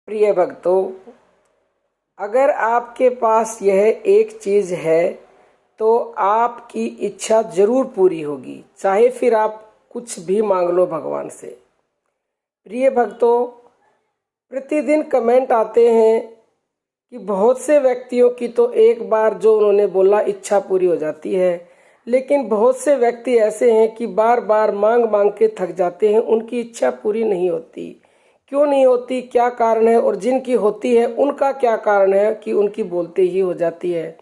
प्रिय भक्तों, अगर आपके पास यह एक चीज़ है तो आपकी इच्छा जरूर पूरी होगी, चाहे फिर आप कुछ भी मांग लो भगवान से। प्रिय भक्तों, प्रतिदिन कमेंट आते हैं कि बहुत से व्यक्तियों की तो एक बार जो उन्होंने बोला इच्छा पूरी हो जाती है, लेकिन बहुत से व्यक्ति ऐसे हैं कि बार बार मांग मांग के थक जाते हैं, उनकी इच्छा पूरी नहीं होती। क्यों नहीं होती, क्या कारण है, और जिनकी होती है उनका क्या कारण है कि उनकी बोलते ही हो जाती है।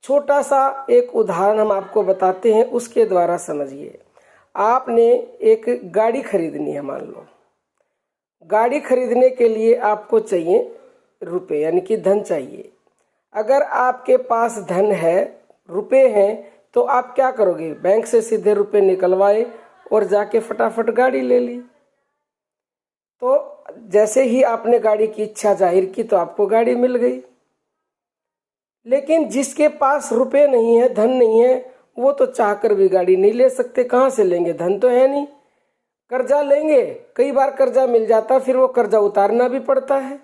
छोटा सा एक उदाहरण हम आपको बताते हैं, उसके द्वारा समझिए। आपने एक गाड़ी खरीदनी है, मान लो। गाड़ी खरीदने के लिए आपको चाहिए रुपए, यानी कि धन चाहिए। अगर आपके पास धन है, रुपए हैं, तो आप क्या करोगे? बैंक से सीधे रुपए निकलवाए और जाके फटाफट गाड़ी ले ली। तो जैसे ही आपने गाड़ी की इच्छा जाहिर की तो आपको गाड़ी मिल गई। लेकिन जिसके पास रुपए नहीं है, धन नहीं है, वो तो चाहकर भी गाड़ी नहीं ले सकते। कहाँ से लेंगे? धन तो है नहीं। कर्जा लेंगे, कई बार कर्जा मिल जाता, फिर वो कर्जा उतारना भी पड़ता है,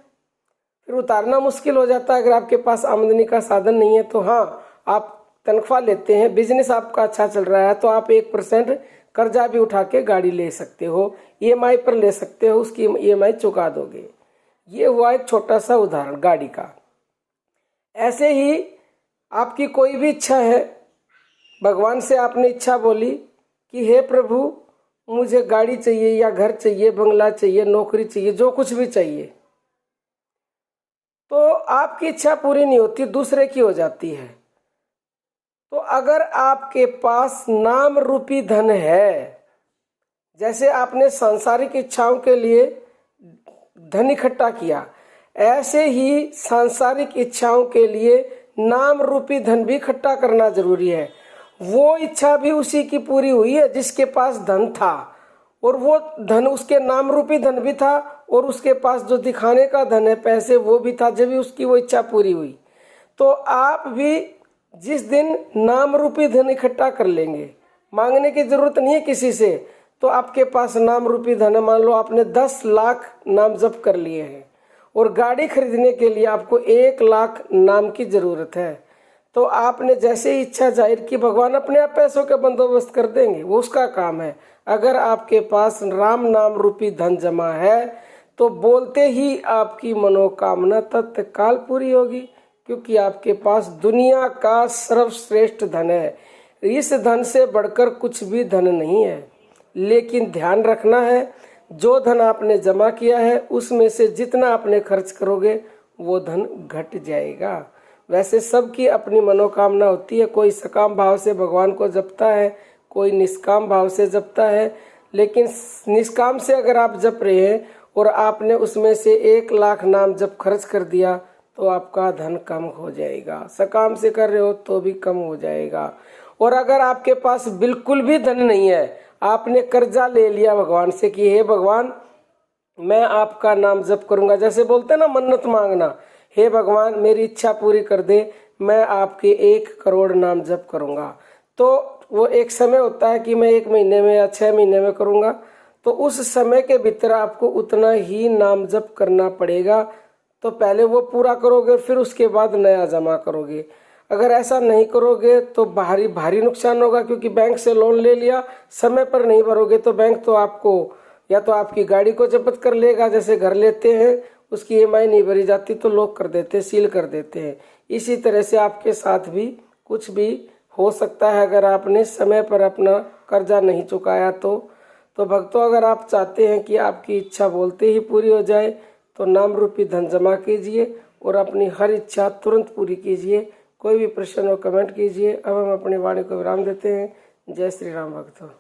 फिर उतारना मुश्किल हो जाता है। अगर आपके पास आमदनी का साधन नहीं है तो हाँ, आप तनख्वाह लेते हैं, बिजनेस आपका अच्छा चल रहा है, तो आप 1% कर्जा भी उठा के गाड़ी ले सकते हो, ईएमआई पर ले सकते हो, उसकी ईएमआई चुका दोगे। ये हुआ एक छोटा सा उदाहरण गाड़ी का। ऐसे ही आपकी कोई भी इच्छा है, भगवान से आपने इच्छा बोली कि हे प्रभु, मुझे गाड़ी चाहिए या घर चाहिए, बंगला चाहिए, नौकरी चाहिए, जो कुछ भी चाहिए, तो आपकी इच्छा पूरी नहीं होती, दूसरे की हो जाती है। तो अगर आपके पास नाम रूपी धन है, जैसे आपने सांसारिक इच्छाओं के लिए धन इकट्ठा किया, ऐसे ही सांसारिक इच्छाओं के लिए नाम रूपी धन भी इकट्ठा करना जरूरी है। वो इच्छा भी उसी की पूरी हुई है जिसके पास धन था, और वो धन उसके नाम रूपी धन भी था, और उसके पास जो दिखाने का धन है, पैसे, वो भी था, जब भी उसकी वो इच्छा पूरी हुई। तो आप भी जिस दिन नाम रूपी धन इकट्ठा कर लेंगे, मांगने की जरूरत नहीं है किसी से, तो आपके पास नाम रूपी धन है। मान लो आपने 10 लाख नाम जप कर लिए हैं और गाड़ी खरीदने के लिए आपको 1 लाख नाम की जरूरत है, तो आपने जैसे ही इच्छा जाहिर की, भगवान अपने आप पैसों का बंदोबस्त कर देंगे, वो उसका काम है। अगर आपके पास राम नाम रूपी धन जमा है तो बोलते ही आपकी मनोकामना तत्काल पूरी होगी, क्योंकि आपके पास दुनिया का सर्वश्रेष्ठ धन है। इस धन से बढ़कर कुछ भी धन नहीं है। लेकिन ध्यान रखना है, जो धन आपने जमा किया है उसमें से जितना आपने खर्च करोगे वो धन घट जाएगा। वैसे सबकी अपनी मनोकामना होती है, कोई सकाम भाव से भगवान को जपता है, कोई निष्काम भाव से जपता है। लेकिन निष्काम से अगर आप जप रहे हैं और आपने उसमें से 1 लाख नाम जब खर्च कर दिया तो आपका धन कम हो जाएगा। सकाम से कर रहे हो तो भी कम हो जाएगा। और अगर आपके पास बिल्कुल भी धन नहीं है, आपने कर्जा ले लिया भगवान से कि हे भगवान, मैं आपका नाम जप करूंगा, जैसे बोलते हैं ना मन्नत मांगना, हे भगवान मेरी इच्छा पूरी कर दे, मैं आपके 1 करोड़ नाम जप करूंगा। तो वो एक समय होता है कि मैं 1 महीने में या 6 महीने में करूंगा, तो उस समय के भीतर आपको उतना ही नाम जप करना पड़ेगा। तो पहले वो पूरा करोगे, फिर उसके बाद नया जमा करोगे। अगर ऐसा नहीं करोगे तो भारी नुकसान होगा, क्योंकि बैंक से लोन ले लिया, समय पर नहीं भरोगे तो बैंक तो आपको या तो आपकी गाड़ी को जब्त कर लेगा, जैसे घर लेते हैं उसकी ईएमआई नहीं भरी जाती तो लॉक कर देते, सील कर देते हैं। इसी तरह से आपके साथ भी कुछ भी हो सकता है अगर आपने समय पर अपना कर्जा नहीं चुकाया तो भक्तों, अगर आप चाहते हैं कि आपकी इच्छा बोलते ही पूरी हो जाए तो नाम रूपी धन जमा कीजिए और अपनी हर इच्छा तुरंत पूरी कीजिए। कोई भी प्रश्न हो कमेंट कीजिए। अब हम अपनी वाणी को विराम देते हैं। जय श्री राम भक्तों।